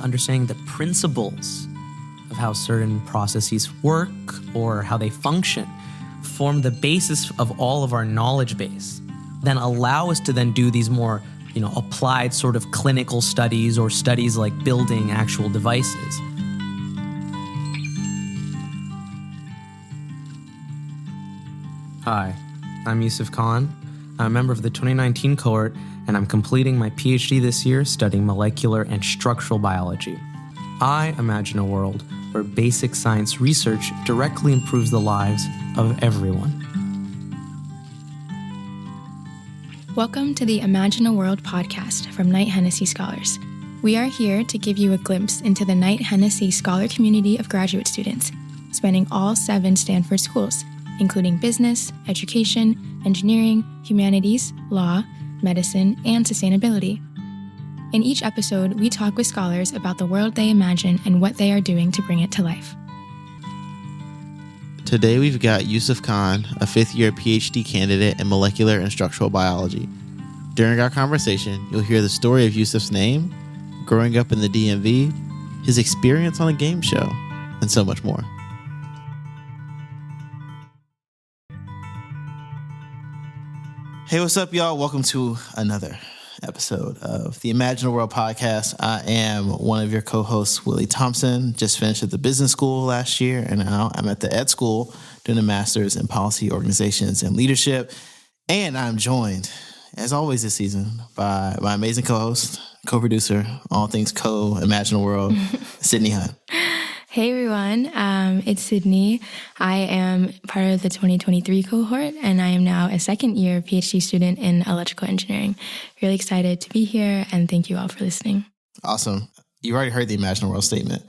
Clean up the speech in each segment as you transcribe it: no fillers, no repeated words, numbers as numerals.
understanding the principles of how certain processes work or how they function form the basis of all of our knowledge base, then allow us to then do these more, applied sort of clinical studies or studies like building actual devices. Hi, I'm Yousuf Khan. I'm a member of the 2019 cohort, and I'm completing my PhD this year studying molecular and structural biology. I imagine a world where basic science research directly improves the lives of everyone. Welcome to the Imagine a World podcast from Knight-Hennessy Scholars. We are here to give you a glimpse into the Knight-Hennessy scholar community of graduate students, spanning all 7 Stanford schools, including business, education, engineering, humanities, law, medicine, and sustainability. In each episode, we talk with scholars about the world they imagine and what they are doing to bring it to life. Today we've got Yousuf Khan, a 5th-year PhD candidate in molecular and structural biology. During our conversation, you'll hear the story of Yousuf's name, growing up in the DMV, his experience on a game show, and so much more. Hey, what's up, y'all? Welcome to another episode of the Imagine a World podcast. I am one of your co-hosts, Willie Thompson. Just finished at the business school last year, and now I'm at the ed school doing a master's in policy, organizations, and leadership. And I'm joined, as always this season, by my amazing co-host, co-producer, all things Imagine a World, Sydney Hunt. Hey everyone, it's Sydney. I am part of the 2023 cohort, and I am now a 2nd-year PhD student in electrical engineering. Really excited to be here, and thank you all for listening. Awesome. You already heard the Imagine a World statement,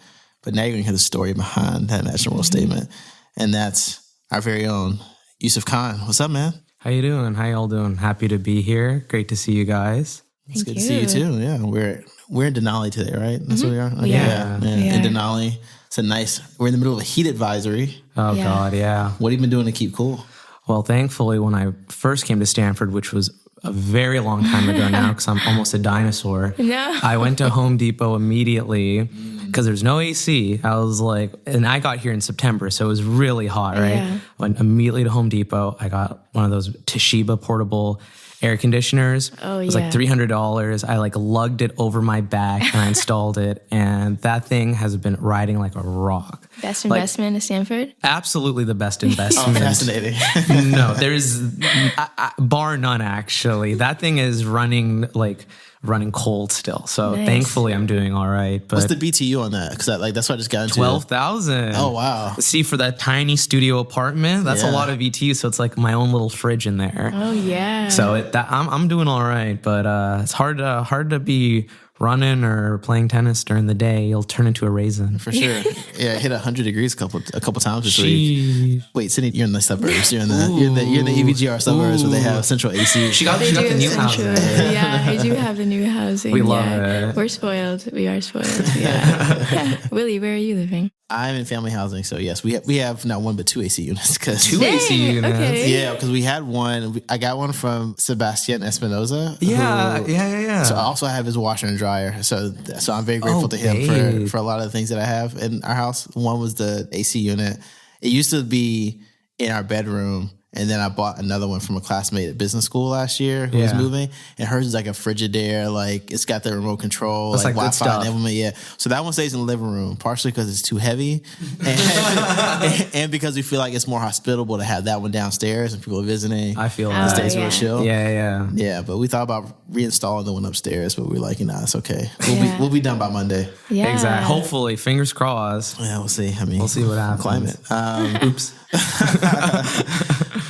but now you're going to hear the story behind that Imagine a World statement, and that's our very own Yousuf Khan. What's up, man? How you doing? How y'all doing? Happy to be here. Great to see you guys. It's good to see you too. Yeah, we're in Denali today, right? That's where we are. Okay. Yeah. In Denali. We're in the middle of a heat advisory. Oh, yeah. God, yeah. What have you been doing to keep cool? Well, thankfully, when I first came to Stanford, which was a very long time ago now, because I'm almost a dinosaur, I went to Home Depot immediately because there's no AC. I was like, and I got here in September, so it was really hot, right? Yeah. Went immediately to Home Depot. I got one of those Toshiba portable air conditioners. Oh, it was like $300. I lugged it over my back and I installed it. And that thing has been riding like a rock. Best investment at Stanford? Absolutely the best investment. Oh, fascinating. No, there's bar none, actually. That thing is running cold still. So Thankfully I'm doing all right. But what's the BTU on that? Because that's what I just got into. 12,000. Oh, wow. See, for that tiny studio apartment, that's a lot of BTU. So it's like my own little fridge in there. Oh, yeah. So I'm doing all right. But it's hard to be running or playing tennis during the day. You'll turn into a raisin. For sure. Yeah, it hit 100 degrees a couple times this week. Wait, Sydney, you're in the suburbs. You're in the EVGR suburbs where they have central AC. She got the new housing. Yeah, I do have the new housing. We love it. We're spoiled. We are spoiled. Yeah. Willie, where are you living? I'm in family housing, so yes, we have not 1 but 2 AC units. Two AC units. Okay. Yeah, because we had one. I got one from Sebastian Espinoza. Yeah. So I also have his washer and dryer. So I'm very grateful to him for a lot of the things that I have in our house. One was the AC unit. It used to be in our bedroom. And then I bought another one from a classmate at business school last year who was moving. And hers is like a Frigidaire, it's got the remote control, that's Wi-Fi enablement. Yeah. So that one stays in the living room, partially because it's too heavy. And because we feel like it's more hospitable to have that one downstairs and people are visiting. I feel it stays real chill. Yeah. Yeah, but we thought about reinstalling the one upstairs, but we were like, it's okay. We'll be done by Monday. Yeah. Exactly. Hopefully, fingers crossed. Yeah, we'll see. We'll see what happens. Climate. Oops.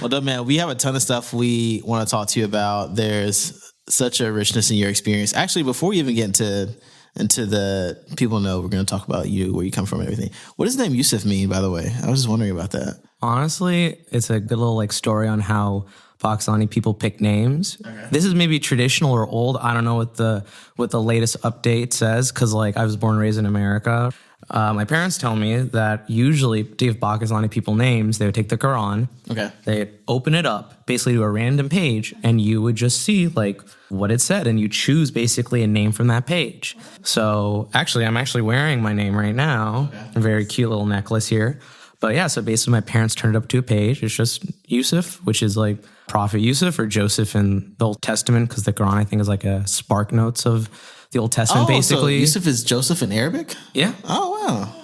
Well, man, we have a ton of stuff we want to talk to you about. There's such a richness in your experience. Actually, before we even get into the people know, we're going to talk about you, where you come from, and everything. What does the name Yousuf mean, by the way? I was just wondering about that. Honestly, it's a good little story on how Pakistani people pick names. Okay. This is maybe traditional or old. I don't know what the latest update says because I was born and raised in America. My parents tell me that usually to give Pakistani people names, they would take the Quran. Okay. They'd open it up basically to a random page and you would just see like what it said and you choose basically a name from that page. So actually, I'm actually wearing my name right now. Okay. A very cute little necklace here. But yeah, so basically my parents turned it up to a page. It's just Yousuf, which is like Prophet Yousuf or Joseph in the Old Testament, because the Quran, I think, is like a spark notes of the Old Testament, basically. So Yousuf is Joseph in Arabic? Yeah. Oh, wow.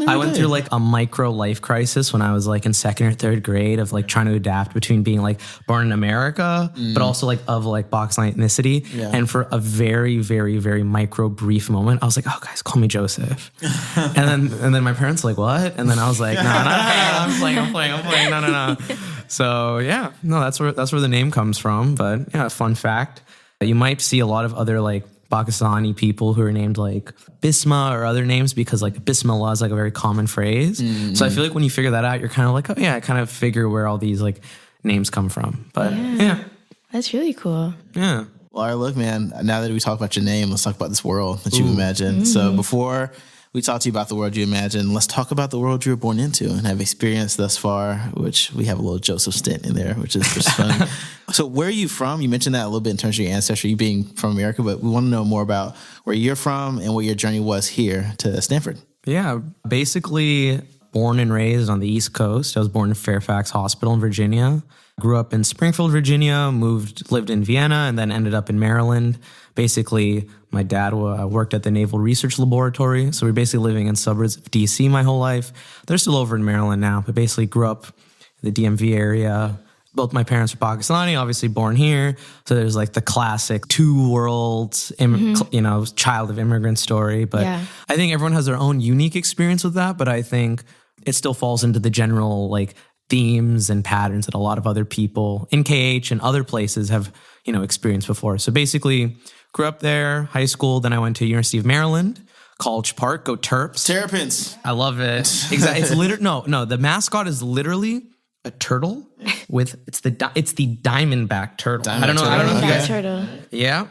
I went through like a micro life crisis when I was like in second or third grade of like trying to adapt between being like born in America, but also like of like Pakistani ethnicity. Yeah. And for a very, very, very micro brief moment, I was like, oh guys, call me Joseph. and then my parents were like, what? And then I was like, no, I'm playing. No. So yeah, no, that's where the name comes from. But yeah, fun fact. You might see a lot of other like Pakistani people who are named like Bisma or other names because like Bismillah is like a very common phrase. Mm-hmm. So I feel like when you figure that out, you're kind of like, oh yeah, I kind of figure where all these like names come from. But yeah. That's really cool. Yeah. Well, all right, look, man, now that we talk about your name, let's talk about this world that you imagine. So before we talk to you about the world you imagine, let's talk about the world you were born into and have experienced thus far, which we have a little Joseph stint in there, which is fun. So where are you from? You mentioned that a little bit in terms of your ancestry, you being from America, but we want to know more about where you're from and what your journey was here to Stanford. Yeah, basically born and raised on the East Coast. I was born in Fairfax Hospital in Virginia. Grew up in Springfield, Virginia, lived in Vienna, and then ended up in Maryland. Basically, my dad worked at the Naval Research Laboratory, so we're basically living in suburbs of D.C. my whole life. They're still over in Maryland now, but basically grew up in the DMV area. Both my parents are Pakistani, obviously born here. So there's like the classic two worlds, child of immigrant story. But I think everyone has their own unique experience with that. But I think it still falls into the general like themes and patterns that a lot of other people in KH and other places have, experienced before. So basically grew up there, high school. Then I went to University of Maryland, College Park, go Terps. Terrapins. I love it. Exactly. It's literally, no, the mascot is literally a turtle with it's the diamondback turtle. I don't know if you guys, turtle. Yeah.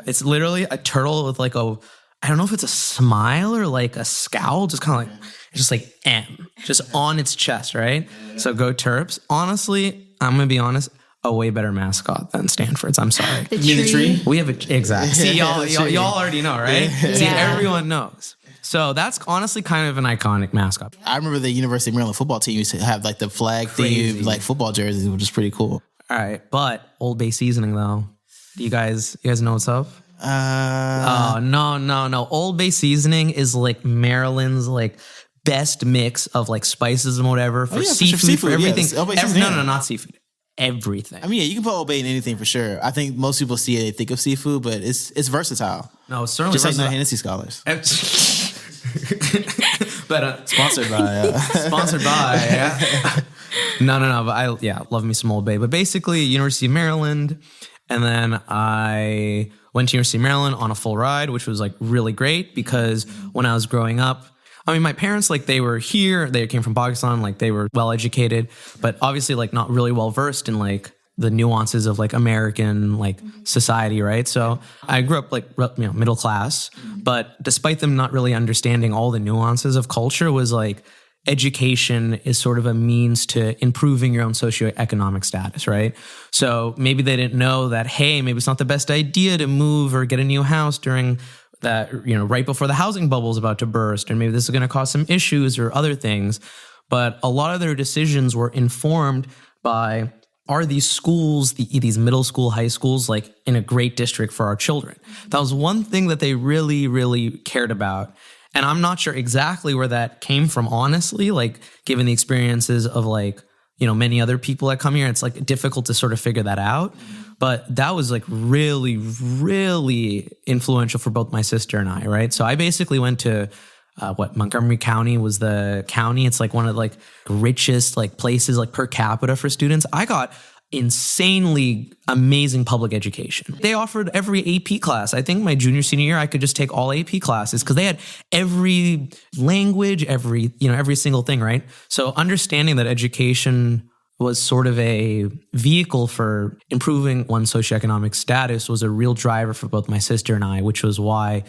It's literally a turtle with like I don't know if it's a smile or like a scowl, just kind of like it's just like M, just on its chest, right? So go Terps. Honestly, I'm gonna be honest, a way better mascot than Stanford's. I'm sorry. The tree? We have exactly. See, y'all already know, right? Yeah. See, everyone knows. So that's honestly kind of an iconic mascot. I remember the University of Maryland football team used to have like the flag themed like football jerseys, which is pretty cool. All right, but Old Bay seasoning though. Do you guys know what's up? No. Old Bay seasoning is like Maryland's like best mix of like spices and whatever for seafood, for everything. No, not seafood. Everything. I mean, you can put Old Bay in anything for sure. I think most people see it, they think of seafood, but it's versotile. No, it's certainly just like Knight-Hennessy scholars. But sponsored by. Yeah. No. But I love me some Old Bay. But basically, University of Maryland, and then I went to University of Maryland on a full ride, which was like really great because when I was growing up, I mean, my parents, like, they were here, they came from Pakistan, like, they were well-educated, but obviously, like, not really well-versed in, like, the nuances of, like, American, like, society, right? So I grew up, like, middle class, but despite them not really understanding all the nuances of culture was, like, education is sort of a means to improving your own socioeconomic status, right? So maybe they didn't know that, hey, maybe it's not the best idea to move or get a new house during that, right before the housing bubble is about to burst, and maybe this is going to cause some issues or other things. But a lot of their decisions were informed by, are these schools, these middle school, high schools, like in a great district for our children? That was one thing that they really, really cared about. And I'm not sure exactly where that came from, honestly, like given the experiences of like, many other people that come here, it's like difficult to sort of figure that out. But that was like really, really influential for both my sister and I, right? So I basically went to Montgomery County was the county. It's like one of like richest like places like per capita for students. I got insanely amazing public education. They offered every AP class. I think my junior, senior year, I could just take all AP classes because they had every language, every single thing, right? So understanding that education was sort of a vehicle for improving one's socioeconomic status was a real driver for both my sister and I, which was why,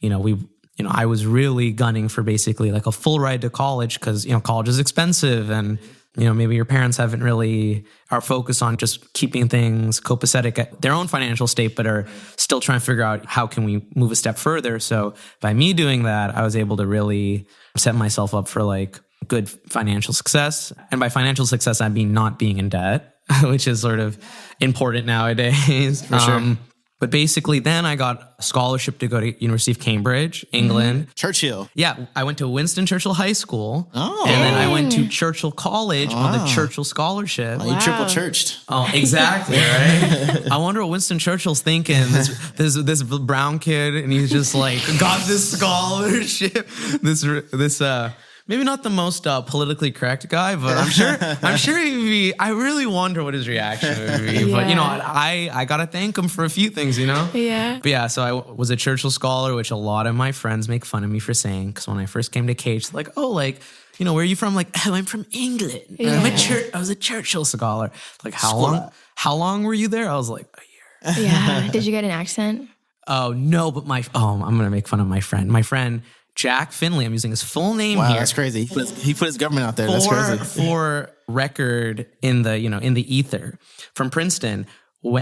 we I was really gunning for basically like a full ride to college because, college is expensive and, maybe your parents haven't really are focused on just keeping things copacetic at their own financial state, but are still trying to figure out how can we move a step further. So by me doing that, I was able to really set myself up for like good financial success. And by financial success, I mean not being in debt, which is sort of important nowadays. For sure. But basically, then I got a scholarship to go to University of Cambridge, England. Churchill. Yeah, I went to Winston Churchill High School. Oh. And then I went to Churchill College on the Churchill Scholarship. You triple churched. Oh, exactly, right? I wonder what Winston Churchill's thinking. This brown kid, and he's just like, got this scholarship. Maybe not the most politically correct guy, but I'm sure he'd be. I really wonder what his reaction would be. Yeah. But I gotta thank him for a few things, Yeah. But yeah, so I was a Churchill scholar, which a lot of my friends make fun of me for saying. Because when I first came to Cage, like, oh, like, where are you from? Like, oh, I'm from England. Yeah. I was a Churchill scholar. Like, how long were you there? I was like, a year. Yeah. Did you get an accent? Oh no, but I'm gonna make fun of my friend. My friend Jack Finley. I'm using his full name Wow, here. that's crazy. He put his government out there. That's crazy. For record in the in the ether from Princeton.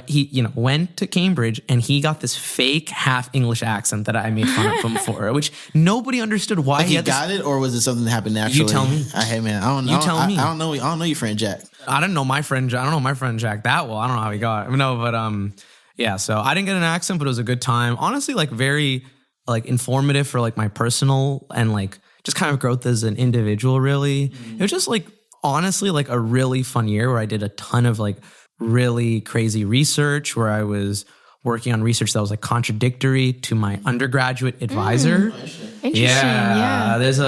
He went to Cambridge and he got this fake half English accent that I made fun of him for, which nobody understood why he got it, or was it something that happened naturally? You tell me. Hey man, I don't know. I don't know your friend Jack. I don't know my friend Jack that well. I don't know how he got it. No, but yeah. So I didn't get an accent, but it was a good time. Honestly, like very like informative for like my personal and like just kind of growth as an individual. Really, It was just like honestly like a really fun year where I did a ton of like really crazy research, where I was working on research that was like contradictory to my undergraduate advisor. Interesting. Yeah. There's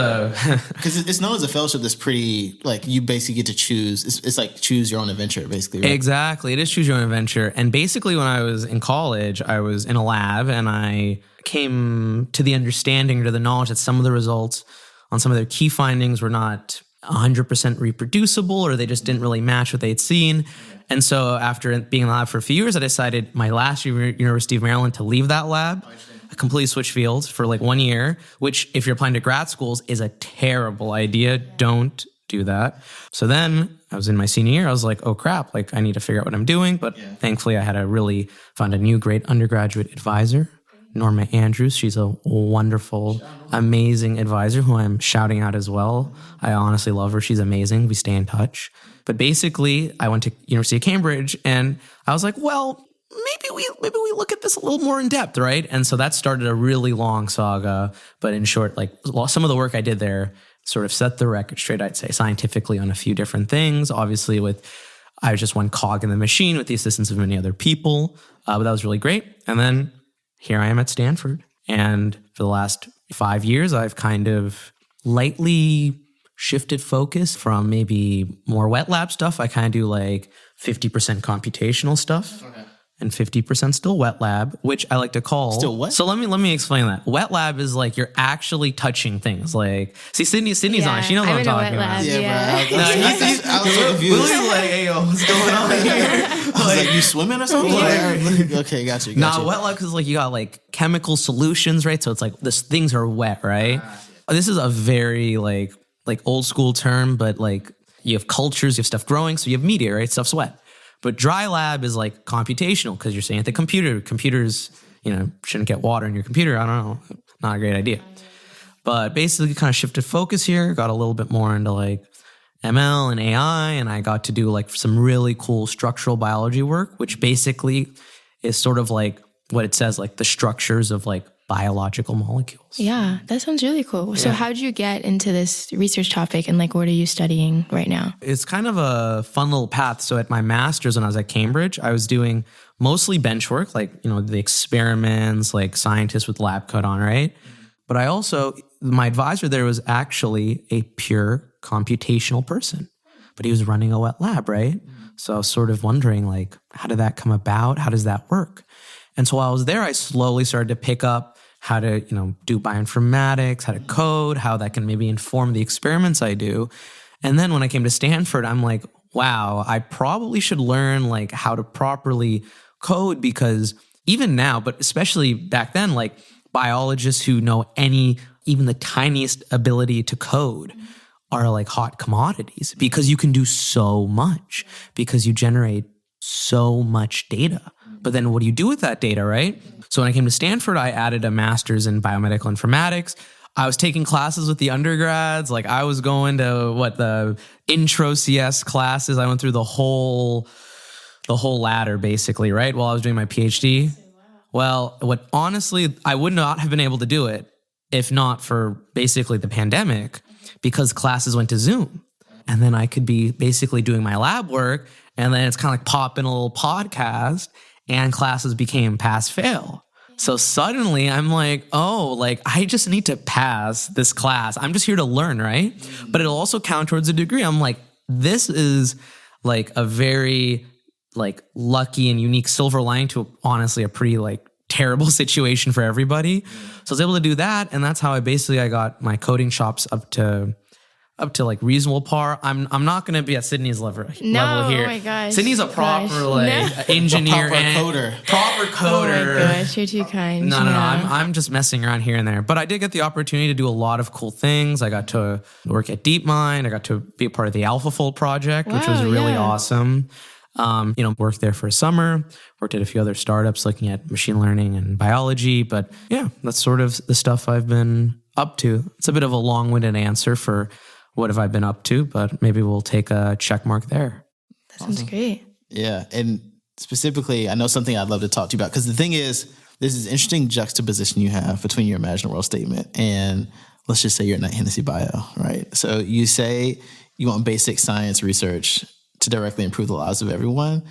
because it's known as a fellowship that's pretty like you basically get to choose. It's like choose your own adventure, basically. Right? Exactly. It is choose your own adventure. And basically, when I was in college, I was in a lab and I came to the understanding or to the knowledge that some of the results on some of their key findings were not 100% reproducible, or they just didn't really match what they had seen. And so after being in the lab for a few years, I decided my last year at University of Maryland to leave that lab. I completely switched fields for like 1 year, which if you're applying to grad schools is a terrible idea. Don't do that. So then I was in my senior year. I was like, oh crap, like I need to figure out what I'm doing. But thankfully I found a new great undergraduate advisor, Norma Andrews. She's a wonderful, amazing advisor who I'm shouting out as well. I honestly love her. She's amazing. We stay in touch. But basically, I went to University of Cambridge and I was like, well, maybe we look at this a little more in depth, right? And so that started a really long saga. But in short, like some of the work I did there sort of set the record straight, I'd say, scientifically on a few different things. Obviously, I was just one cog in the machine with the assistance of many other people. But that was really great. And then here I am at Stanford. And for the last 5 years, I've kind of lightly shifted focus from maybe more wet lab stuff. I kind of do like 50% computational stuff. Okay. And 50% still wet lab, which I like to call still what? So let me explain that. Wet lab is like you're actually touching things. Like, see, Sydney's on. She knows what I'm talking about. Yeah, bro. I was so confused. Willie's like, hey, yo, what's going on here? I was like, you swimming or something? Okay, got you. Wet lab is like you got like chemical solutions, right? So it's like things are wet, right? This is a very like old school term, but like you have cultures, you have stuff growing, so you have media, right? Stuff's wet. But dry lab is like computational because you're saying at the computer. Computers, shouldn't get water in your computer. I don't know. Not a great idea. But basically kind of shifted focus here, got a little bit more into like ML and AI, and I got to do like some really cool structural biology work, which basically is sort of like what it says, like the structures of like biological molecules. Yeah, that sounds really cool. So how did you get into this research topic and like what are you studying right now? It's kind of a fun little path. So at my master's when I was at Cambridge, I was doing mostly bench work, like, the experiments, like scientists with lab coat on, right? But I also, my advisor there was actually a pure computational person, but he was running a wet lab, right? So I was sort of wondering like, how did that come about? How does that work? And so while I was there, I slowly started to pick up how to, do bioinformatics, how to code, how that can maybe inform the experiments I do. And then when I came to Stanford, I'm like, wow, I probably should learn like how to properly code, because even now, but especially back then, like biologists who know even the tiniest ability to code are like hot commodities because you can do so much, because you generate so much data. But then what do you do with that data, right? So when I came to Stanford, I added a master's in biomedical informatics. I was taking classes with the undergrads. Like I was going to the intro CS classes. I went through the whole ladder basically, right? While I was doing my PhD. Well, honestly, I would not have been able to do it if not for basically the pandemic, because classes went to Zoom. And then I could be basically doing my lab work, and then it's kind of like pop in a little podcast, and classes became pass-fail. So suddenly I'm like, I just need to pass this class. I'm just here to learn, right? But it'll also count towards a degree. I'm like, this is like a very like lucky and unique silver lining to honestly a pretty like terrible situation for everybody. So I was able to do that, and that's how I got my coding chops up to like reasonable par. I'm not going to be at Sydney's level here. Oh my gosh. Sydney's a proper engineer and coder. Proper coder. Oh my gosh, you're too kind. No. I'm just messing around here and there. But I did get the opportunity to do a lot of cool things. I got to work at DeepMind. I got to be a part of the AlphaFold project, which was really awesome. Worked there for a summer, worked at a few other startups looking at machine learning and biology. But yeah, that's sort of the stuff I've been up to. It's a bit of a long-winded answer for what have I been up to, but maybe we'll take a check mark there. That sounds great. Yeah. And specifically, I know something I'd love to talk to you about, because the thing is, there's this interesting juxtaposition you have between your imaginal world statement and let's just say your Knight-Hennessy bio, right? So you say you want basic science research to directly improve the lives of everyone.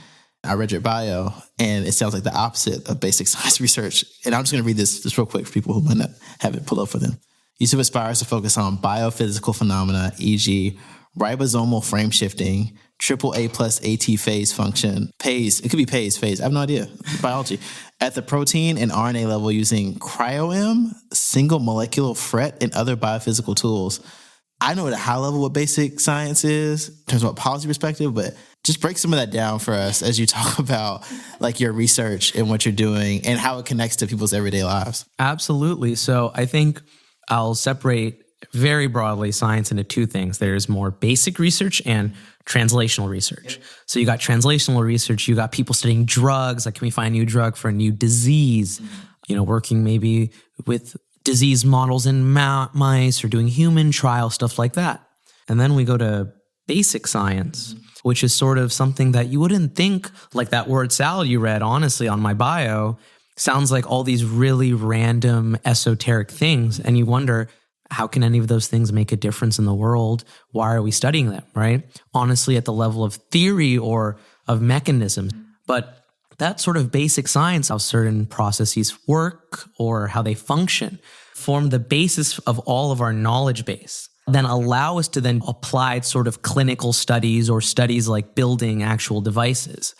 I read your bio, and it sounds like the opposite of basic science research. And I'm just going to read this just real quick for people who might not have it pulled up for them. Yousuf aspires to focus on biophysical phenomena, e.g. ribosomal frame shifting, AAA+ AT phase function, phase, it could be phase, I have no idea, biology, at the protein and RNA level using cryo-EM, single molecular fret, and other biophysical tools. I know at a high level what basic science is in terms of a policy perspective, but just break some of that down for us as you talk about like your research and what you're doing and how it connects to people's everyday lives. Absolutely. So I think I'll separate very broadly science into two things. There's more basic research and translational research. So you got translational research, you got people studying drugs, like can we find a new drug for a new disease, working maybe with disease models in mice or doing human trials, stuff like that. And then we go to basic science, which is sort of something that you wouldn't think, like that word salad you read, honestly, on my bio, sounds like all these really random esoteric things. And you wonder, how can any of those things make a difference in the world? Why are we studying them, right? Honestly, at the level of theory or of mechanisms. But that sort of basic science, how certain processes work or how they function, form the basis of all of our knowledge base, then allow us to then apply sort of clinical studies or studies like building actual devices.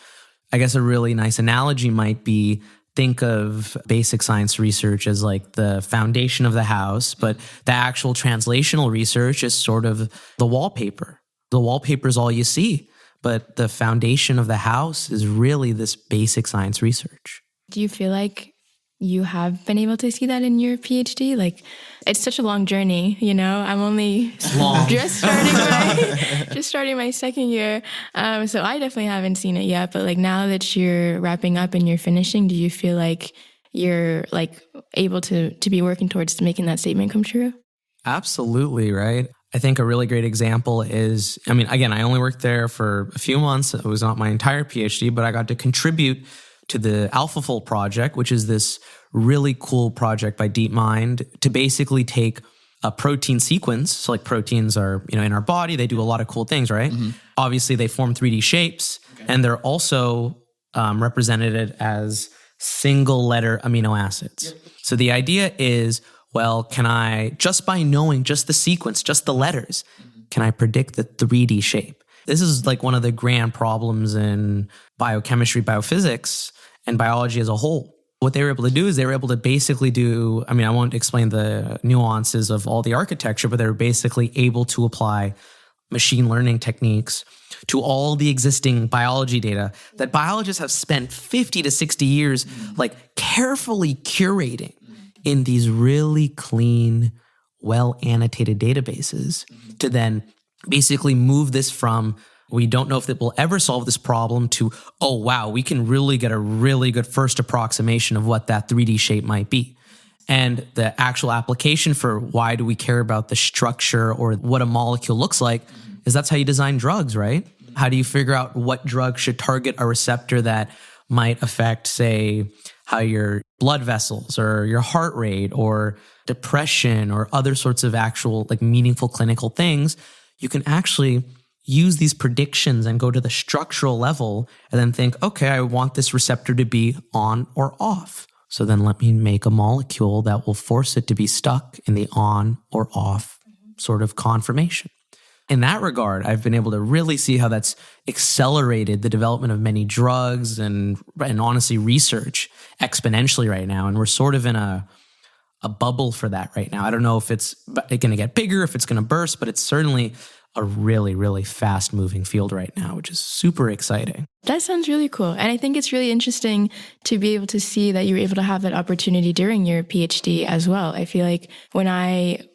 I guess a really nice analogy might be, think of basic science research as like the foundation of the house, but the actual translational research is sort of the wallpaper. The wallpaper is all you see. But the foundation of the house is really this basic science research. Do you feel like you have been able to see that in your PhD? Like, it's such a long journey, I'm only just starting my second year. So I definitely haven't seen it yet. But like now that you're wrapping up and you're finishing, do you feel like you're like able to be working towards making that statement come true? Absolutely, right? I think a really great example is, again, I only worked there for a few months. It was not my entire PhD, but I got to contribute to the AlphaFold project, which is this really cool project by DeepMind to basically take a protein sequence. So like proteins are, in our body, they do a lot of cool things, right? Mm-hmm. Obviously, they form 3D shapes, and they're also represented as single letter amino acids. Yep. So the idea is, well, can I, just by knowing just the sequence, just the letters, can I predict the 3D shape? This is like one of the grand problems in biochemistry, biophysics, and biology as a whole. What they were able to do is they were able to basically do, I won't explain the nuances of all the architecture, but they were basically able to apply machine learning techniques to all the existing biology data that biologists have spent 50 to 60 years like carefully curating in these really clean, well annotated databases to then basically move this from we don't know if it will ever solve this problem to, oh, wow, we can really get a really good first approximation of what that 3D shape might be. And the actual application for why do we care about the structure or what a molecule looks like is that's how you design drugs, right? How do you figure out what drug should target a receptor that might affect, say, how your blood vessels or your heart rate or depression or other sorts of actual like meaningful clinical things? You can actually use these predictions and go to the structural level and then think, okay, I want this receptor to be on or off. So then let me make a molecule that will force it to be stuck in the on or off sort of conformation. In that regard, I've been able to really see how that's accelerated the development of many drugs and honestly research exponentially right now. And we're sort of in a bubble for that right now. I don't know if it's going to get bigger, if it's going to burst, but it's certainly a really, really fast moving field right now, which is super exciting. That sounds really cool. And I think it's really interesting to be able to see that you were able to have that opportunity during your PhD as well. I feel like when I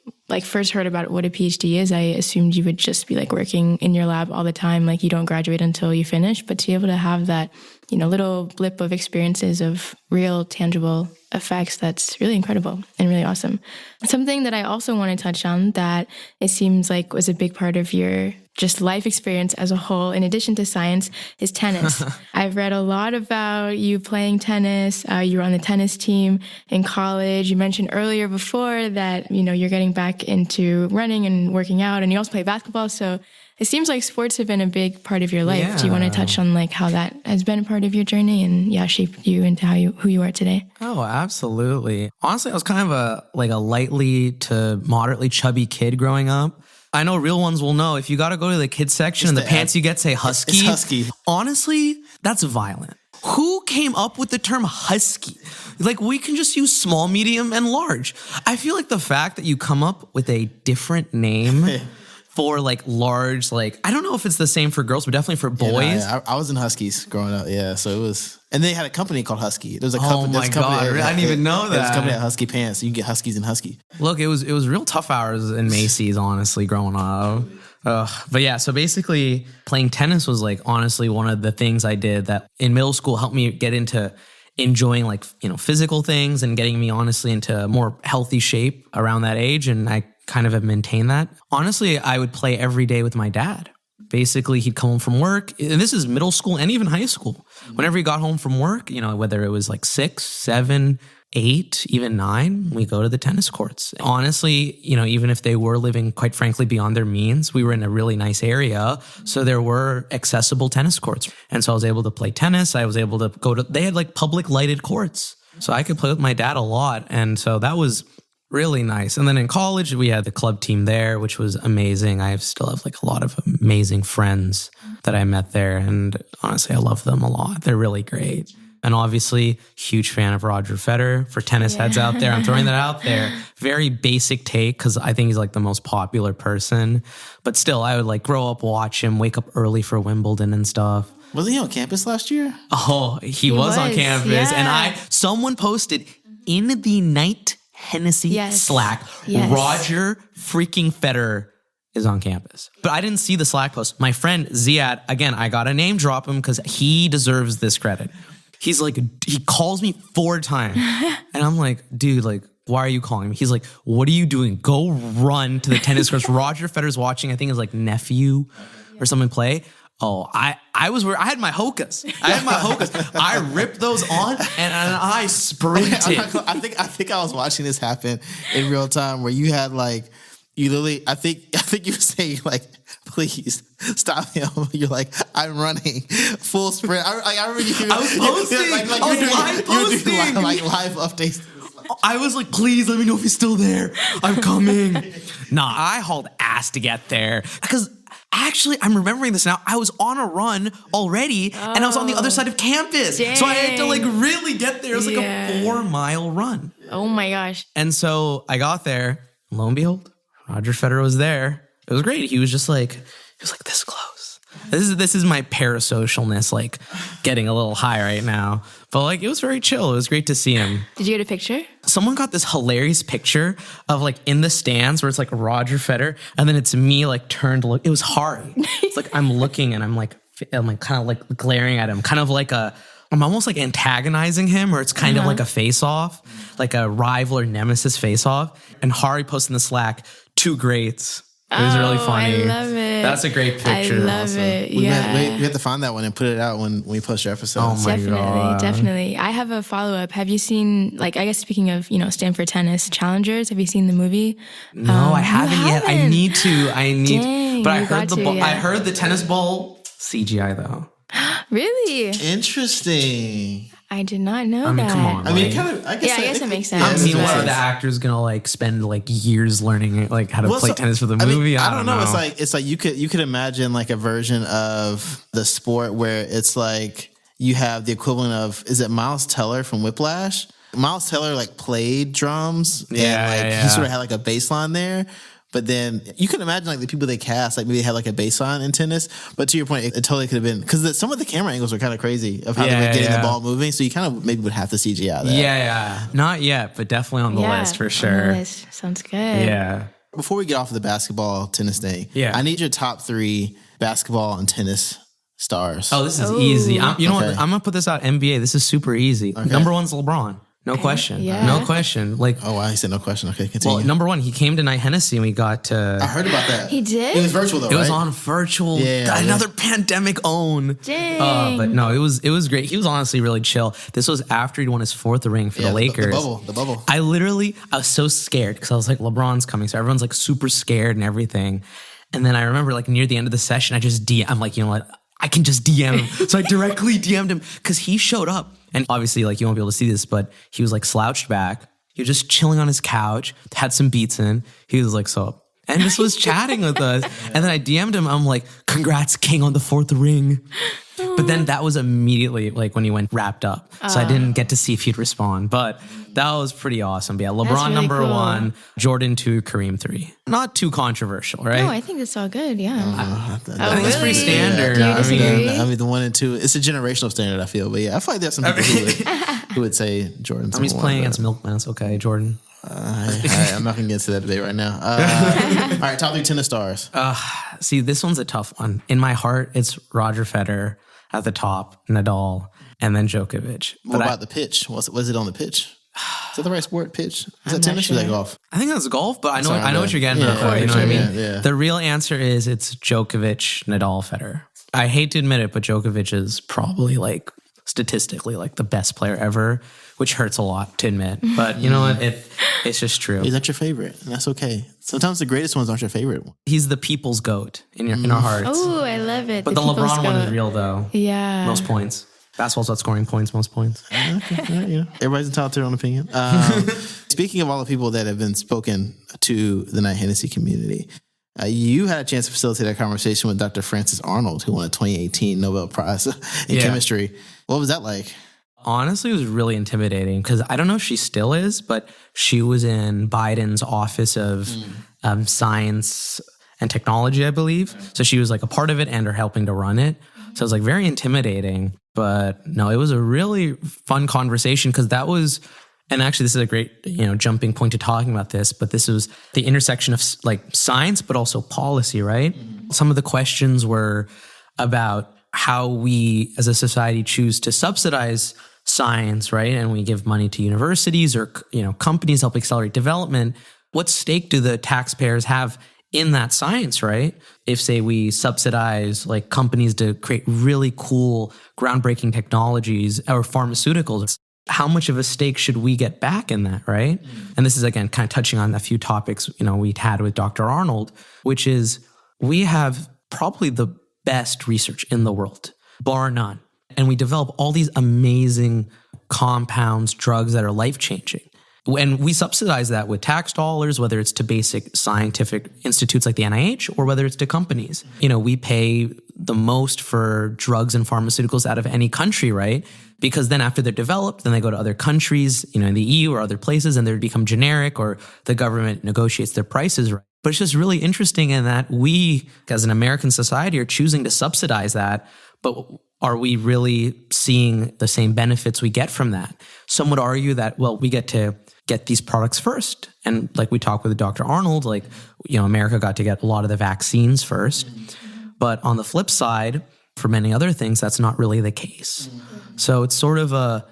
first heard about what a PhD is, I assumed you would just be working in your lab all the time, you don't graduate until you finish. But to be able to have that, little blip of experiences of real tangible effects, that's really incredible and really awesome. Something that I also want to touch on that it seems like was a big part of your just life experience as a whole, in addition to science, is tennis. I've read a lot about you playing tennis. You were on the tennis team in college. You mentioned earlier before that, you're getting back into running and working out, and you also play basketball. So it seems like sports have been a big part of your life. Yeah. Do you want to touch on how that has been a part of your journey and shaped you into who you are today? Oh, absolutely. Honestly, I was kind of a lightly to moderately chubby kid growing up. I know real ones will know if you got to go to the kids section and the pants you get say husky. It's husky. Honestly, that's violent. Who came up with the term husky? We can just use small, medium, and large. I feel like the fact that you come up with a different name for large, I don't know if it's the same for girls, but definitely for boys. Yeah, I was in Huskies growing up. Yeah, so it was, and they had a company called Husky. There's a company. Oh my God, I didn't even know that. There's a company at Husky Pants. So you can get Huskies and Husky. Look, it was real tough hours in Macy's, honestly, growing up. But yeah, so basically playing tennis was honestly one of the things I did that in middle school helped me get into enjoying physical things and getting me honestly into more healthy shape around that age. And I kind of have maintained that. Honestly, I would play every day with my dad. Basically, he'd come home from work, and this is middle school and even high school. Whenever he got home from work, whether it was 6, 7, 8, even 9, we go to the tennis courts. Honestly, even if they were living, quite frankly, beyond their means, we were in a really nice area. So there were accessible tennis courts. And so I was able to play tennis. I was able to they had public lighted courts. So I could play with my dad a lot. And so that was really nice. And then in college, we had the club team there, which was amazing. I still have a lot of amazing friends that I met there. And honestly, I love them a lot. They're really great. And obviously, huge fan of Roger Federer. For tennis heads out there, I'm throwing that out there. Very basic take because I think he's the most popular person. But still, I would grow up, watch him, wake up early for Wimbledon and stuff. Wasn't he on campus last year? Oh, he was on campus. Yeah. And someone posted in the Knight-Hennessy Slack, Roger freaking Federer is on campus. But I didn't see the Slack post. My friend Ziad, again, I got to name drop him because he deserves this credit. He's he calls me 4 times. And I'm like, dude, why are you calling me? He's like, what are you doing? Go run to the tennis courts. Roger Federer's watching, I think his nephew or something play. Oh, I had my Hokas. I ripped those on and I sprinted. I think I was watching this happen in real time where you had you literally, I think you were saying please stop him. You're I'm running full sprint. I remember you. I was posting. I was live posting. You were doing live updates. I was like, please let me know if he's still there. I'm coming. Nah, I hauled ass to get there because actually, I'm remembering this now. I was on a run already, and I was on the other side of campus. Dang. So I had to really get there. It was a 4-mile run. Oh my gosh. And so I got there. Lo and behold, Roger Federer was there. It was great. He was just he was this close. This is my parasocialness, like getting a little high right now. But like, it was very chill. It was great to see him. Did you get a picture? Someone got this hilarious picture of like in the stands where it's like Roger Federer, and then it's me like turned to look. It was Hari. It's like I'm looking and I'm like kind of like glaring at him, kind of like I'm almost like antagonizing him, or it's kind of like a face-off, like a rival or nemesis face-off. And Hari posted in the Slack, 2 greats. It was really funny. I love it. That's a great picture. I love it. Yeah. We have to find that one and put it out when we post your episode. Oh my God. Definitely. I have a follow-up. Have you seen, like, I guess speaking of, Stanford tennis challengers, have you seen the movie? No, I haven't yet. I need to. Dang, but I you heard got to, yeah. I heard the tennis ball CGI though. Really? Interesting. I did not know that. I mean, come on. I mean, like, kind of. I guess it makes sense. I mean, Yeah, what are the actors gonna like spend like years learning like how to play tennis for the movie? I don't know. It's like you could imagine like a version of the sport where it's like you have the equivalent of, is it Miles Teller from Whiplash? Miles Teller like played drums. He sort of had like a bass line there. But then you can imagine like the people they cast, like maybe they had like a baseline in tennis. But to your point, it totally could have been, because some of the camera angles were kind of crazy of how they were getting the ball moving. So you kind of maybe would have to CGI that. Yeah. Not yet, but definitely on the list for sure. On the list. Sounds good. Yeah. Before we get off of the basketball tennis thing, I need your top 3 basketball and tennis stars. Oh, this is easy. You know what? I'm going to put this out NBA. This is super easy. Okay. Number 1's LeBron. No question. Yeah. No question. Like, oh, wow, he said no question. Okay, continue. Well, number 1, he came to Knight-Hennessy and we got I heard about that. He did? It was virtual though, It was right? on virtual. Yeah, another pandemic own. Dang. But no, it was great. He was honestly really chill. This was after he'd won his 4th ring for the Lakers. The bubble. I was so scared because I was like, LeBron's coming. So everyone's like super scared and everything. And then I remember like near the end of the session, I'm like, you know what? I can just DM him. So I directly DM'd him because he showed up. And obviously, like, you won't be able to see this, but he was like slouched back. He was just chilling on his couch, had some beats in. He was like, so, and just was chatting with us. And then I DM'd him. I'm like, congrats, King, on the 4th ring. But then that was immediately like when he went wrapped up. So I didn't get to see if he'd respond. But that was pretty awesome. But yeah, LeBron really number cool. 1, Jordan 2, Kareem 3. Not too controversial, right? No, I think that's all good. Yeah. I think it's pretty standard. Do you disagree? I mean, the 1 and 2, it's a generational standard, I feel. But yeah, I feel like there's some people who would say Jordan's He's playing against Milkman. It's okay, Jordan. I'm not going to get into that debate right now. All right, top 3 tennis stars. See, this one's a tough one. In my heart, it's Roger Federer at the top, Nadal, and then Djokovic. What about the pitch? Was it on the pitch? Is that the right sport, pitch? Is that tennis or is that golf? I think that's golf, but I know what you're getting at, though. You know what I mean? Yeah. The real answer is it's Djokovic, Nadal, Federer. I hate to admit it, but Djokovic is probably like statistically like the best player ever, which hurts a lot to admit. But you know what? It's just true. He's not your favorite, and that's okay. Sometimes the greatest ones aren't your favorite. He's the people's GOAT in our hearts. Oh, I love it. But the LeBron one is real, though. Yeah. Most points. Basketball's about scoring points, most points. Okay, everybody's entitled to their own opinion. Speaking of all the people that have been spoken to the Knight-Hennessy community, you had a chance to facilitate a conversation with Dr. Frances Arnold, who won a 2018 Nobel Prize in chemistry. What was that like? Honestly, it was really intimidating because I don't know if she still is, but she was in Biden's Office of Science and Technology, I believe. So she was like a part of it and are helping to run it. So it was like very intimidating. But no, it was a really fun conversation because that was, and actually this is a great, jumping point to talking about this, but this was the intersection of like science, but also policy, right? Mm-hmm. Some of the questions were about how we as a society choose to subsidize science, right? And we give money to universities or, companies help accelerate development. What stake do the taxpayers have in that science, right? If, say, we subsidize like companies to create really cool, groundbreaking technologies or pharmaceuticals, how much of a stake should we get back in that, right? Mm. And this is, again, kind of touching on a few topics, we'd had with Dr. Arnold, which is we have probably the best research in the world, bar none. And we develop all these amazing compounds, drugs that are life-changing. And we subsidize that with tax dollars, whether it's to basic scientific institutes like the NIH or whether it's to companies. We pay the most for drugs and pharmaceuticals out of any country, right? Because then after they're developed, then they go to other countries, in the EU or other places, and they become generic or the government negotiates their prices, right? But it's just really interesting in that we, as an American society, are choosing to subsidize that. But are we really seeing the same benefits we get from that? Some would argue that, well, we get to get these products first. And like we talked with Dr. Arnold, like, America got to get a lot of the vaccines first. But on the flip side, for many other things, that's not really the case. So it's sort of a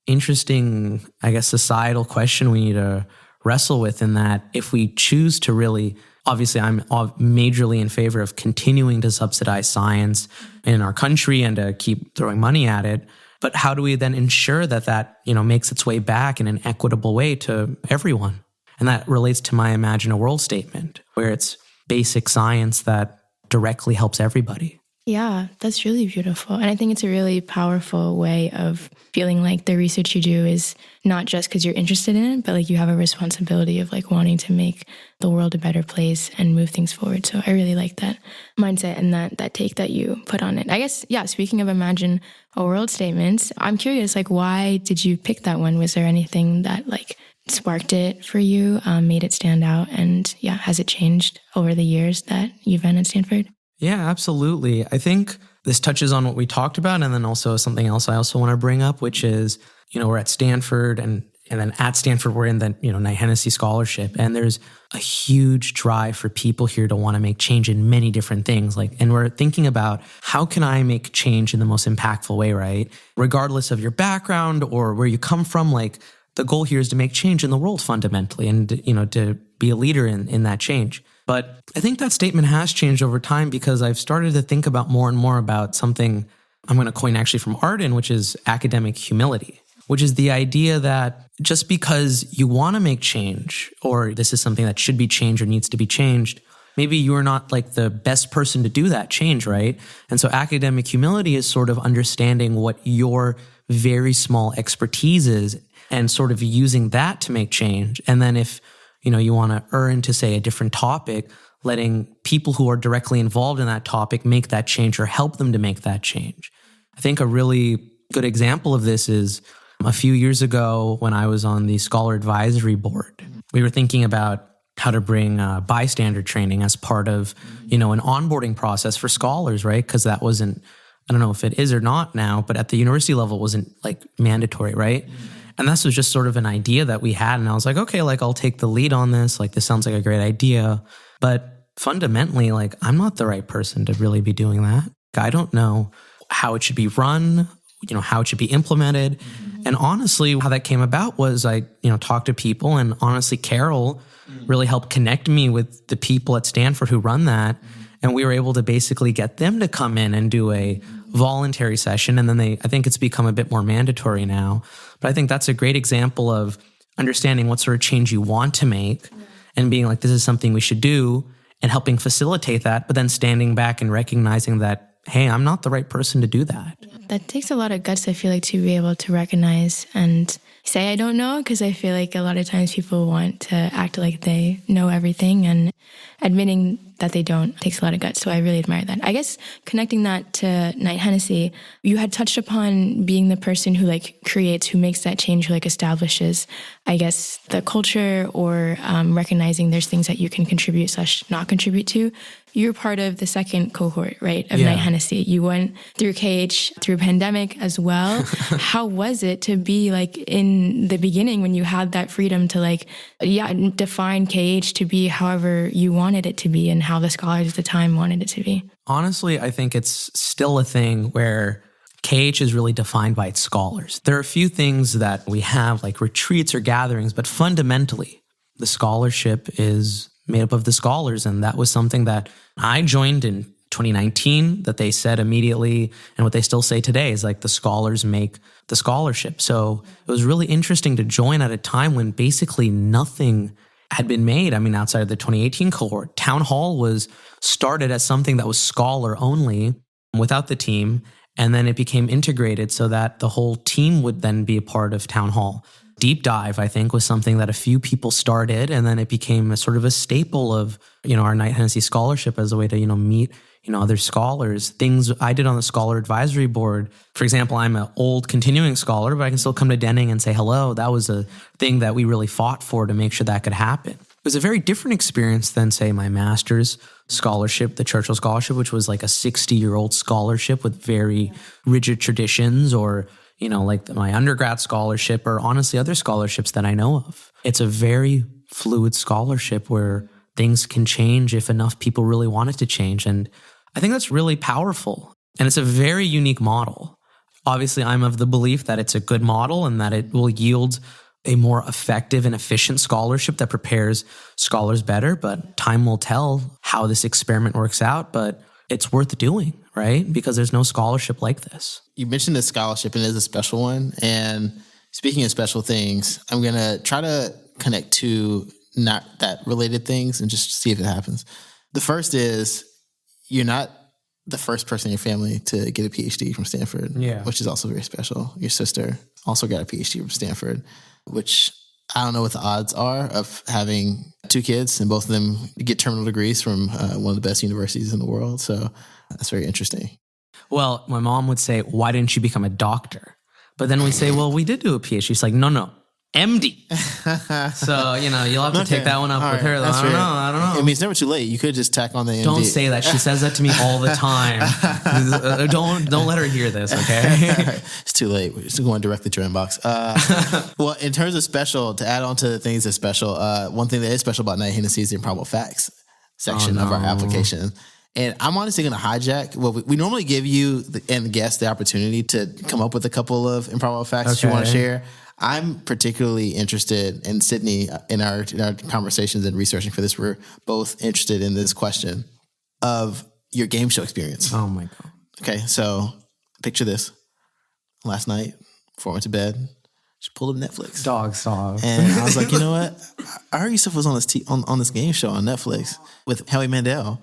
interesting, I guess, societal question we need to wrestle with, in that if we choose to really, obviously I'm majorly in favor of continuing to subsidize science in our country and to keep throwing money at it. But how do we then ensure that makes its way back in an equitable way to everyone? And that relates to my Imagine a World statement, where it's basic science that directly helps everybody. Yeah, that's really beautiful. And I think it's a really powerful way of feeling like the research you do is not just because you're interested in it, but like you have a responsibility of like wanting to make the world a better place and move things forward. So I really like that mindset and that take that you put on it. I guess, yeah, speaking of Imagine a World statements, I'm curious, like, why did you pick that one? Was there anything that like sparked it for you, made it stand out? And yeah, has it changed over the years that you've been at Stanford? Yeah, absolutely. I think this touches on what we talked about, and then also something else I also want to bring up, which is, we're at Stanford, and then at Stanford, we're in the, Knight-Hennessy scholarship, and there's a huge drive for people here to want to make change in many different things. And we're thinking about, how can I make change in the most impactful way, right? Regardless of your background or where you come from, like, the goal here is to make change in the world fundamentally, and, to be a leader in that change. But I think that statement has changed over time, because I've started to think about more and more about something I'm going to coin actually from Arden, which is academic humility, which is the idea that just because you want to make change, or this is something that should be changed or needs to be changed, maybe you're not like the best person to do that change, right? And so academic humility is sort of understanding what your very small expertise is and sort of using that to make change. And then if you want to earn to, say, a different topic, letting people who are directly involved in that topic make that change or help them to make that change. I think a really good example of this is a few years ago when I was on the Scholar Advisory Board. We were thinking about how to bring bystander training as part of, an onboarding process for scholars, right? Because that wasn't, I don't know if it is or not now, but at the university level, it wasn't like mandatory, right? And this was just sort of an idea that we had. And I was like, okay, like I'll take the lead on this. Like, this sounds like a great idea. But fundamentally, like, I'm not the right person to really be doing that. I don't know how it should be run, how it should be implemented. And honestly, how that came about was I, talked to people, and honestly, Carol really helped connect me with the people at Stanford who run that. And we were able to basically get them to come in and do a voluntary session. And then I think it's become a bit more mandatory now. But I think that's a great example of understanding what sort of change you want to make and being like, this is something we should do, and helping facilitate that, but then standing back and recognizing that, hey, I'm not the right person to do that. That takes a lot of guts, I feel like, to be able to recognize and say, I don't know, because I feel like a lot of times people want to act like they know everything, and admitting that they don't takes a lot of guts. So I really admire that. I guess connecting that to Knight-Hennessy, you had touched upon being the person who creates, who makes that change, who establishes, I guess, the culture, or recognizing there's things that you can contribute / not contribute to. You're part of the second cohort, right, of Knight-Hennessy. You went through KH, through pandemic as well. How was it to be in the beginning when you had that freedom to define KH to be however you wanted it to be and how the scholars at the time wanted it to be? Honestly, I think it's still a thing where KH is really defined by its scholars. There are a few things that we have, like retreats or gatherings, but fundamentally, the scholarship is made up of the scholars. And that was something that I joined in 2019 that they said immediately, and what they still say today is the scholars make the scholarship. So it was really interesting to join at a time when basically nothing had been made. I mean, outside of the 2018 cohort, Town Hall was started as something that was scholar only without the team. And then it became integrated so that the whole team would then be a part of Town Hall. Deep Dive, I think, was something that a few people started, and then it became a sort of a staple of, our Knight-Hennessy scholarship as a way to, meet, other scholars. Things I did on the Scholar Advisory Board. For example, I'm an old continuing scholar, but I can still come to Denning and say hello. That was a thing that we really fought for to make sure that could happen. It was a very different experience than, say, my master's scholarship, the Churchill Scholarship, which was like a 60-year-old scholarship with very rigid traditions, or, like my undergrad scholarship, or honestly other scholarships that I know of. It's a very fluid scholarship where things can change if enough people really want it to change. And I think that's really powerful. And it's a very unique model. Obviously, I'm of the belief that it's a good model and that it will yield a more effective and efficient scholarship that prepares scholars better. But time will tell how this experiment works out. But it's worth doing, right? Because there's no scholarship like this. You mentioned this scholarship, and it is a special one. And speaking of special things, I'm going to try to connect to not that related things and just see if it happens. The first is, you're not the first person in your family to get a PhD from Stanford, which is also very special. Your sister also got a PhD from Stanford, which I don't know what the odds are of having two kids and both of them get terminal degrees from one of the best universities in the world. So that's very interesting. Well, my mom would say, why didn't you become a doctor? But then we say, well, we did do a PhD. She's like, no, MD. So, you'll have to take that one up with her. I don't know. I mean, it's never too late. You could just tack on the MD. Don't say that. She says that to me all the time. Don't let her hear this, okay? It's too late. We're just going directly to your inbox. Well, in terms of special, to add on to the things that's special, one thing that is special about Knight-Hennessy is the improbable facts section of our application. And I'm honestly going to hijack. Well, we normally give you and the guest the opportunity to come up with a couple of improbable facts that you want to share. I'm particularly interested, and Sydney, in our conversations and researching for this, we're both interested in this question of your game show experience. Oh my God. Okay, so picture this. Last night, before I went to bed, she pulled up Netflix. Dog song. And I was like, you know what? I heard Yousuf was on this on this game show on Netflix with Howie Mandel.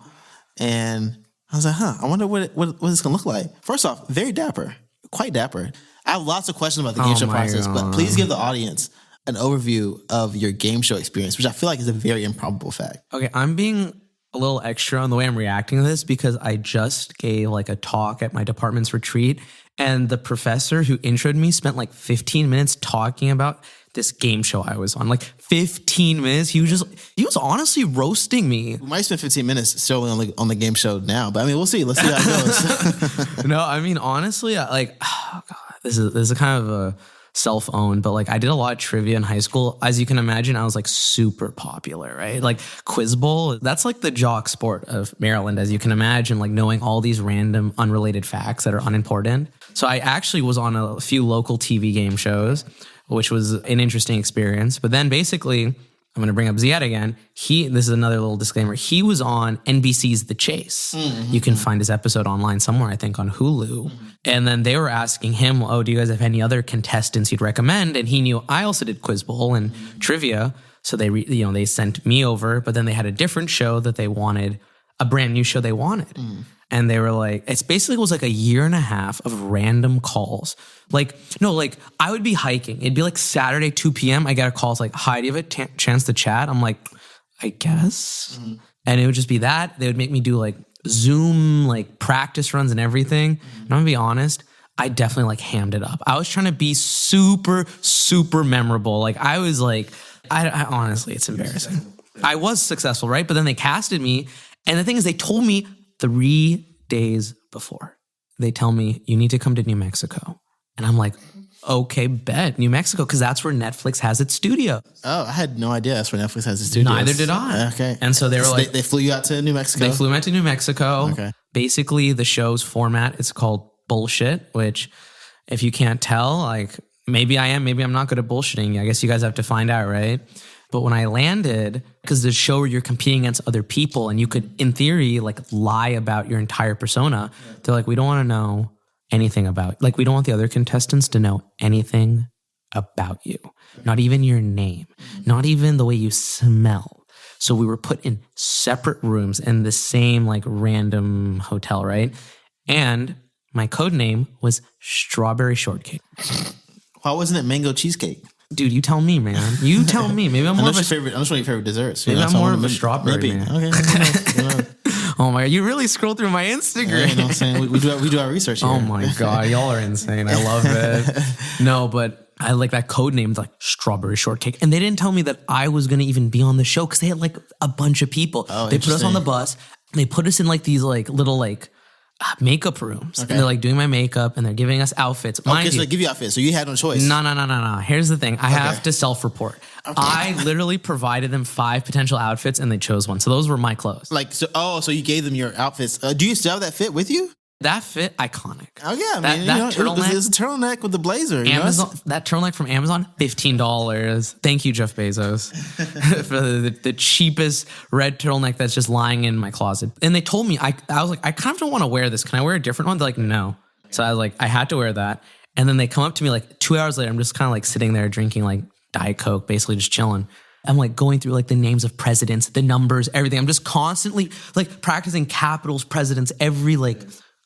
And I was like, I wonder what it's going to look like. First off, very dapper, quite dapper. I have lots of questions about the game show process, but please give the audience an overview of your game show experience, which I feel like is a very improbable fact. Okay, I'm being a little extra on the way I'm reacting to this because I just gave like a talk at my department's retreat, and the professor who introed me spent like 15 minutes talking about this game show I was on. Like 15 minutes. He was honestly roasting me. We might spend 15 minutes solely on the game show now, but I mean, we'll see. Let's see how it goes. No, I mean, honestly, oh God. This is a kind of a self-owned, but like I did a lot of trivia in high school. As you can imagine, I was like super popular, right? Like Quiz Bowl, that's like the jock sport of Maryland, as you can imagine, like knowing all these random unrelated facts that are unimportant. So I actually was on a few local TV game shows, which was an interesting experience. But then basically, I'm going to bring up Ziad again. This is another little disclaimer. He was on NBC's The Chase. Mm-hmm. You can find his episode online somewhere, I think on Hulu. Mm-hmm. And then they were asking him, do you guys have any other contestants you'd recommend? And he knew I also did Quiz Bowl and trivia. So they sent me over, but then they had a different show that they wanted, a brand new show they wanted. Mm. And they were like, it was like a year and a half of random calls. I would be hiking. It'd be like Saturday, 2 p.m. I get a call. It's like, hi, do you have a chance to chat? I'm like, I guess. Mm-hmm. And it would just be that. They would make me do like Zoom, like practice runs and everything. Mm-hmm. And I'm gonna be honest, I definitely like hammed it up. I was trying to be super, super memorable. Like I was like, I honestly, it's embarrassing. I was successful, right? But then they casted me. And the thing is, they told me 3 days before. They tell me, you need to come to New Mexico. And I'm like, okay, bet. New Mexico, because that's where Netflix has its studio. Oh, I had no idea that's where Netflix has its studio. Neither did I. Okay. And so they were like... They flew you out to New Mexico? They flew me out to New Mexico. Okay. Basically, the show's format is called bullshit, which if you can't tell, like, maybe I am, maybe I'm not good at bullshitting. I guess you guys have to find out, right? But when I landed, because the show where you're competing against other people and you could, in theory, like lie about your entire persona, they're like, we don't want to know anything about, like, we don't want the other contestants to know anything about you. Not even your name, not even the way you smell. So we were put in separate rooms in the same like random hotel, right? And my code name was Strawberry Shortcake. Why wasn't it Mango Cheesecake? Dude, you tell me, man. You tell me. Maybe I'm more of a favorite. I'm just one of your favorite desserts. Maybe I'm more of a strawberry man. Okay. Oh my God, you really scrolled through my Instagram. Yeah, you know what I'm saying? We do our research here. Oh my God, y'all are insane. I love it. No, but I had like that code name, like strawberry shortcake. And they didn't tell me that I was going to even be on the show because they had like a bunch of people. Oh, they put us on the bus. They put us in like these like little like makeup rooms. Okay. And they're like doing my makeup and they're giving us outfits. Okay, so they give you outfits. So you had no choice. No. Here's the thing. I have to self-report. Okay. I literally provided them 5 potential outfits and they chose one. So those were my clothes. Like, so you gave them your outfits. Do you still have that fit with you? That fit, iconic. Oh yeah, that turtleneck. It was a turtleneck with the blazer. Amazon, that turtleneck from Amazon, $15. Thank you, Jeff Bezos, for the cheapest red turtleneck that's just lying in my closet. And they told me, I was like, I kind of don't want to wear this. Can I wear a different one? They're like, no. So I was like, I had to wear that. And then they come up to me like 2 hours later. I'm just kind of like sitting there drinking like Diet Coke, basically just chilling. I'm like going through like the names of presidents, the numbers, everything. I'm just constantly like practicing capitals, presidents, every like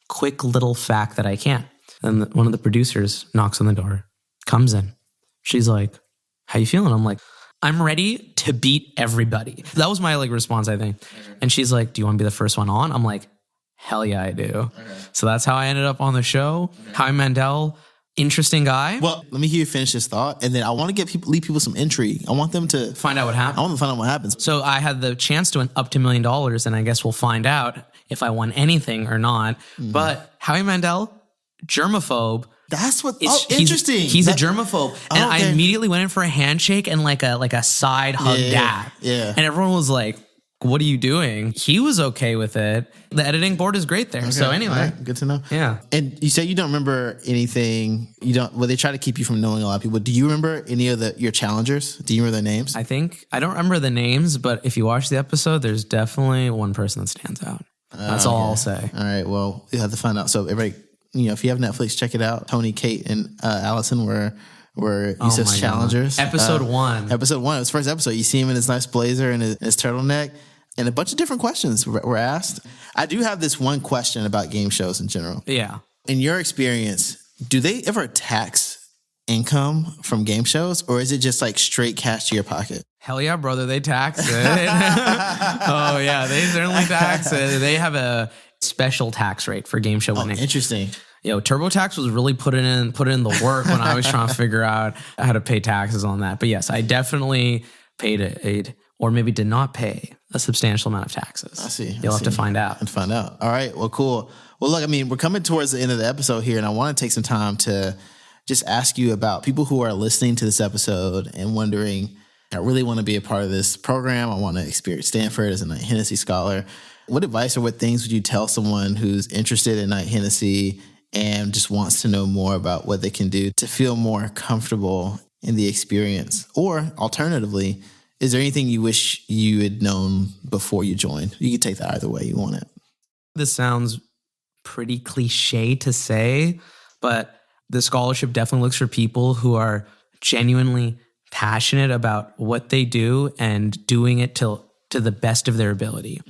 quick little fact that I can. And one of the producers knocks on the door, comes in. She's like, how you feeling? I'm like, I'm ready to beat everybody. That was my like response, I think. Okay. And she's like, do you want to be the first one on? I'm like, hell yeah, I do. Okay. So that's how I ended up on the show. Okay. Howie Mandel, interesting guy. Well, let me hear you finish this thought. And then I want to leave people some intrigue. I want them to find out what happened. I want them to find out what happens. So I had the chance to win up to $1 million, and I guess we'll find out if I won anything or not. Mm-hmm. But Howie Mandel, germaphobe. That's what. Interesting. He's a germaphobe, and I immediately went in for a handshake and like a side hug dab. Yeah. And everyone was like, "What are you doing?" He was okay with it. The editing board is great there. Okay. So anyway, right. Good to know. Yeah. And you said you don't remember anything. You don't. Well, they try to keep you from knowing a lot of people. Do you remember any of your challengers? Do you remember their names? I don't remember the names, but if you watch the episode, there's definitely one person that stands out. That's all I'll say. All right. Well, you have to find out. So everybody, if you have Netflix, check it out. Tony, Kate, and Allison were Yousuf's challengers. Episode 1. Episode 1. It was the first episode. You see him in his nice blazer and his turtleneck, and a bunch of different questions were asked. I do have this one question about game shows in general. Yeah. In your experience, do they ever tax income from game shows, or is it just like straight cash to your pocket? Hell yeah, brother. They tax it. Oh yeah, they certainly tax it. They have a special tax rate for game show winning. Interesting. TurboTax was really put in the work when I was trying to figure out how to pay taxes on that. But yes, I definitely paid or maybe did not pay a substantial amount of taxes. I see. You'll have to find out. All right. Well, cool. Well, look, we're coming towards the end of the episode here, and I want to take some time to just ask you about people who are listening to this episode and wondering, I really want to be a part of this program. I want to experience Stanford as a Knight-Hennessy scholar. What advice or what things would you tell someone who's interested in Knight-Hennessy and just wants to know more about what they can do to feel more comfortable in the experience? Or alternatively, is there anything you wish you had known before you joined? You can take that either way you want it. This sounds pretty cliche to say, but the scholarship definitely looks for people who are genuinely passionate about what they do and doing it to the best of their ability.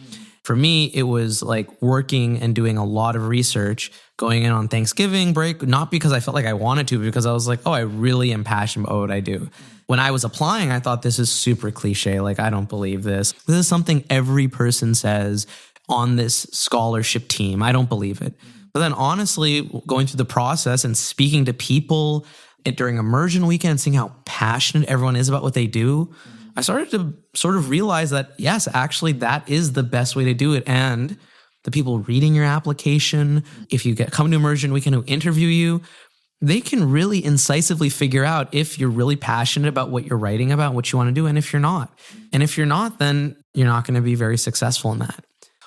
For me, it was like working and doing a lot of research, going in on Thanksgiving break, not because I felt like I wanted to, but because I was like, oh, I really am passionate about what I do. When I was applying, I thought this is super cliche. Like, I don't believe this. This is something every person says on this scholarship team. I don't believe it. But then honestly, going through the process and speaking to people during immersion weekend, seeing how passionate everyone is about what they do, I started to sort of realize that, yes, actually, that is the best way to do it. And the people reading your application, if you come to immersion weekend who interview you, they can really incisively figure out if you're really passionate about what you're writing about, what you want to do, and if you're not. And if you're not, then you're not going to be very successful in that.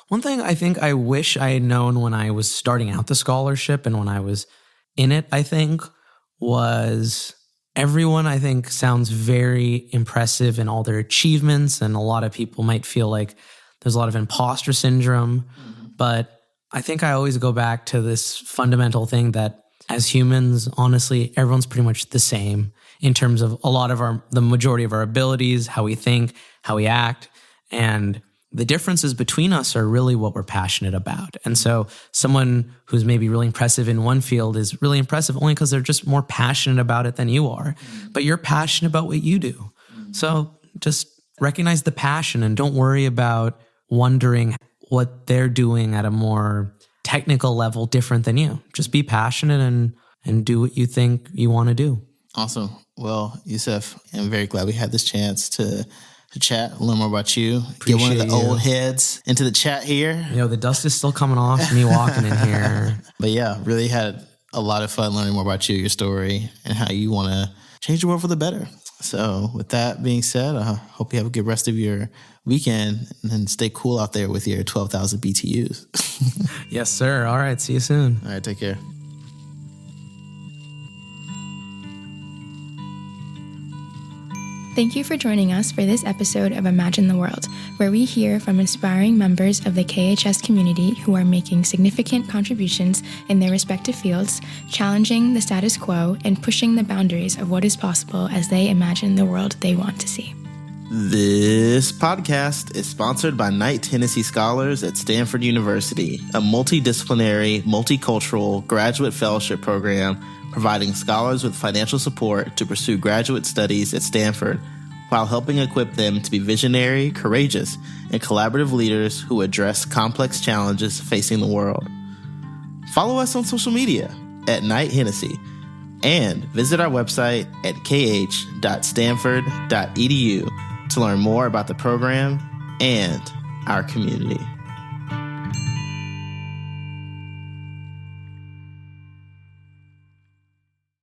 One thing I think I wish I had known when I was starting out the scholarship and when I was in it, I think, was everyone, I think, sounds very impressive in all their achievements, and a lot of people might feel like there's a lot of imposter syndrome. Mm-hmm. But I think I always go back to this fundamental thing that as humans, honestly, everyone's pretty much the same in terms of the majority of our abilities, how we think, how we act, and the differences between us are really what we're passionate about. And so someone who's maybe really impressive in one field is really impressive only because they're just more passionate about it than you are. But you're passionate about what you do. So just recognize the passion and don't worry about wondering what they're doing at a more technical level different than you. Just be passionate and do what you think you want to do. Awesome. Well, Yousuf, I'm very glad we had this chance to chat, learn more about you. Get one of the old heads into the chat here. The dust is still coming off me walking in here. But yeah, really had a lot of fun learning more about you, your story, and how you want to change the world for the better. So with that being said, I hope you have a good rest of your weekend and stay cool out there with your 12,000 BTUs. Yes, sir. All right. See you soon. All right. Take care. Thank you for joining us for this episode of Imagine the World, where we hear from inspiring members of the KHS community who are making significant contributions in their respective fields, challenging the status quo, and pushing the boundaries of what is possible as they imagine the world they want to see. This podcast is sponsored by Knight-Hennessy Scholars at Stanford University, a multidisciplinary, multicultural graduate fellowship program providing scholars with financial support to pursue graduate studies at Stanford while helping equip them to be visionary, courageous, and collaborative leaders who address complex challenges facing the world. Follow us on social media at Knight-Hennessy and visit our website at kh.stanford.edu to learn more about the program and our community.